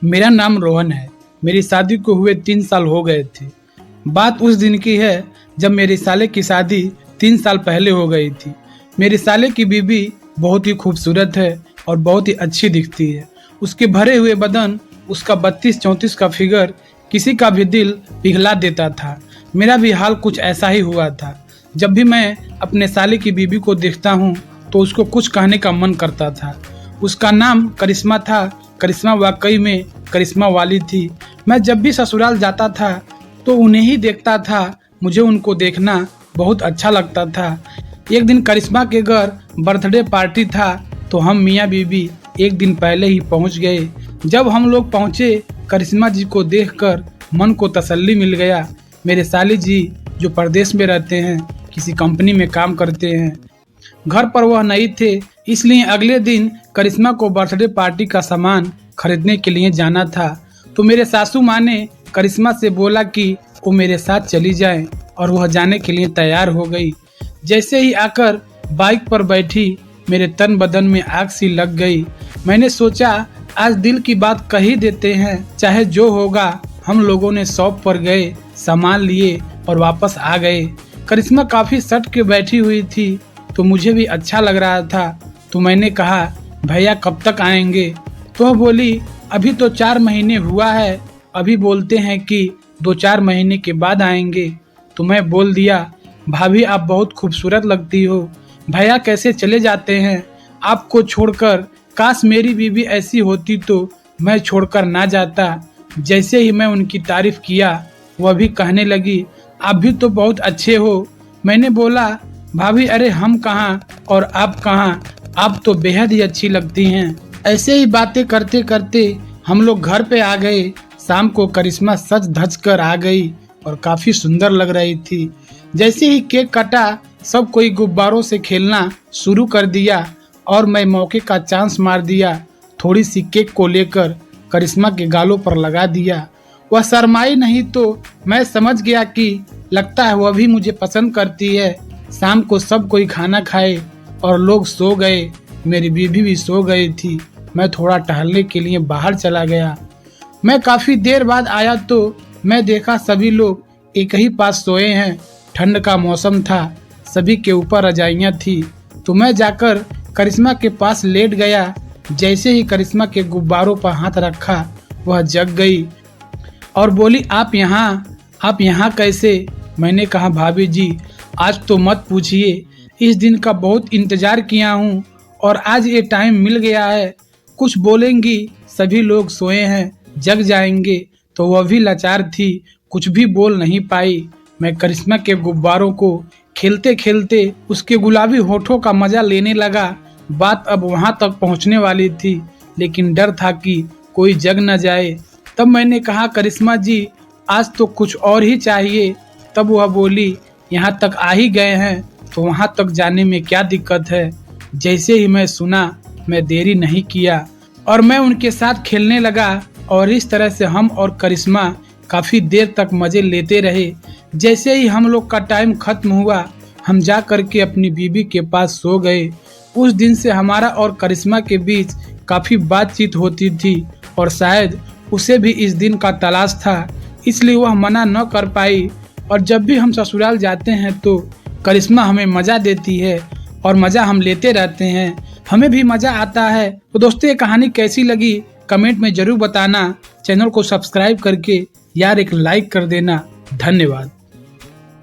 मेरा नाम रोहन है। मेरी शादी को हुए 3 साल हो गए थे। बात उस दिन की है जब मेरे साले की शादी 3 साल पहले हो गई थी। मेरे साले की बीवी बहुत ही खूबसूरत है और बहुत ही अच्छी दिखती है। उसके भरे हुए बदन, उसका 32-34 का फिगर किसी का भी दिल पिघला देता था। मेरा भी हाल कुछ ऐसा ही हुआ था। जब भी मैं अपने साले की बीवी को देखता हूँ तो उसको कुछ कहने का मन करता था। उसका नाम करिश्मा था। करिश्मा वाकई में करिश्मा वाली थी। मैं जब भी ससुराल जाता था तो उन्हें ही देखता था। मुझे उनको देखना बहुत अच्छा लगता था। एक दिन करिश्मा के घर बर्थडे पार्टी था तो हम मियाँ बीवी एक दिन पहले ही पहुंच गए। जब हम लोग पहुंचे, करिश्मा जी को देखकर मन को तसल्ली मिल गया। मेरे साली जी जो प्रदेश में रहते हैं, किसी कंपनी में काम करते हैं, घर पर वह नहीं थे, इसलिए अगले दिन करिश्मा को बर्थडे पार्टी का सामान खरीदने के लिए जाना था। तो मेरे सासू माँ ने करिश्मा से बोला कि वो मेरे साथ चली जाए और वह जाने के लिए तैयार हो गई। जैसे ही आकर बाइक पर बैठी, मेरे तन बदन में आग सी लग गई। मैंने सोचा आज दिल की बात कह ही देते हैं, चाहे जो होगा। हम लोगों ने शॉप पर गए, सामान लिए और वापस आ गए। करिश्मा काफ़ी सट के बैठी हुई थी तो मुझे भी अच्छा लग रहा था। तो मैंने कहा, भैया कब तक आएंगे? तो वह बोली, अभी तो 4 महीने हुआ है, अभी बोलते हैं कि 2-4 महीने के बाद आएंगे। तो मैं बोल दिया, भाभी आप बहुत खूबसूरत लगती हो, भैया कैसे चले जाते हैं आपको छोड़कर? काश मेरी बीवी ऐसी होती तो मैं छोड़कर ना जाता। जैसे ही मैं उनकी तारीफ किया, वह भी कहने लगी, आप भी तो बहुत अच्छे हो। मैंने बोला, भाभी अरे हम कहाँ और आप कहाँ, आप तो बेहद ही अच्छी लगती हैं। ऐसे ही बातें करते करते हम लोग घर पे आ गए। शाम को करिश्मा सज धज कर आ गई और काफ़ी सुंदर लग रही थी। जैसे ही केक कटा, सब कोई गुब्बारों से खेलना शुरू कर दिया और मैं मौके का चांस मार दिया। थोड़ी सी केक को लेकर करिश्मा के गालों पर लगा दिया। वह शर्माई नहीं तो मैं समझ गया कि लगता है वह भी मुझे पसंद करती है। शाम को सब कोई खाना खाए और लोग सो गए। मेरी बीवी भी सो गई थी। मैं थोड़ा टहलने के लिए बाहर चला गया। मैं काफ़ी देर बाद आया तो मैं देखा सभी लोग एक ही पास सोए हैं। ठंड का मौसम था, सभी के ऊपर रजाइयाँ थी। तो मैं जाकर करिश्मा के पास लेट गया। जैसे ही करिश्मा के गुब्बारों पर हाथ रखा, वह जग गई और बोली, आप यहाँ कैसे? मैंने कहा, भाभी जी आज तो मत पूछिए, इस दिन का बहुत इंतज़ार किया हूँ और आज ये टाइम मिल गया है। कुछ बोलेंगी, सभी लोग सोए हैं, जग जाएंगे। तो वह भी लाचार थी, कुछ भी बोल नहीं पाई। मैं करिश्मा के गुब्बारों को खेलते खेलते उसके गुलाबी होठों का मज़ा लेने लगा। बात अब वहाँ तक पहुँचने वाली थी, लेकिन डर था कि कोई जग न जाए। तब मैंने कहा, करिश्मा जी आज तो कुछ और ही चाहिए। तब वह बोली, यहाँ तक आ ही गए हैं तो वहाँ तक जाने में क्या दिक्कत है? जैसे ही मैं सुना, मैं देरी नहीं किया और मैं उनके साथ खेलने लगा और इस तरह से हम और करिश्मा काफ़ी देर तक मज़े लेते रहे। जैसे ही हम लोग का टाइम ख़त्म हुआ, हम जा कर के अपनी बीवी के पास सो गए। उस दिन से हमारा और करिश्मा के बीच काफ़ी बातचीत होती थी और शायद उसे भी इस दिन का तलाश था, इसलिए वह मना न कर पाई। और जब भी हम ससुराल जाते हैं तो करिश्मा हमें मज़ा देती है और मज़ा हम लेते रहते हैं, हमें भी मज़ा आता है। तो दोस्तों, ये कहानी कैसी लगी कमेंट में ज़रूर बताना। चैनल को सब्सक्राइब करके यार एक लाइक कर देना। धन्यवाद।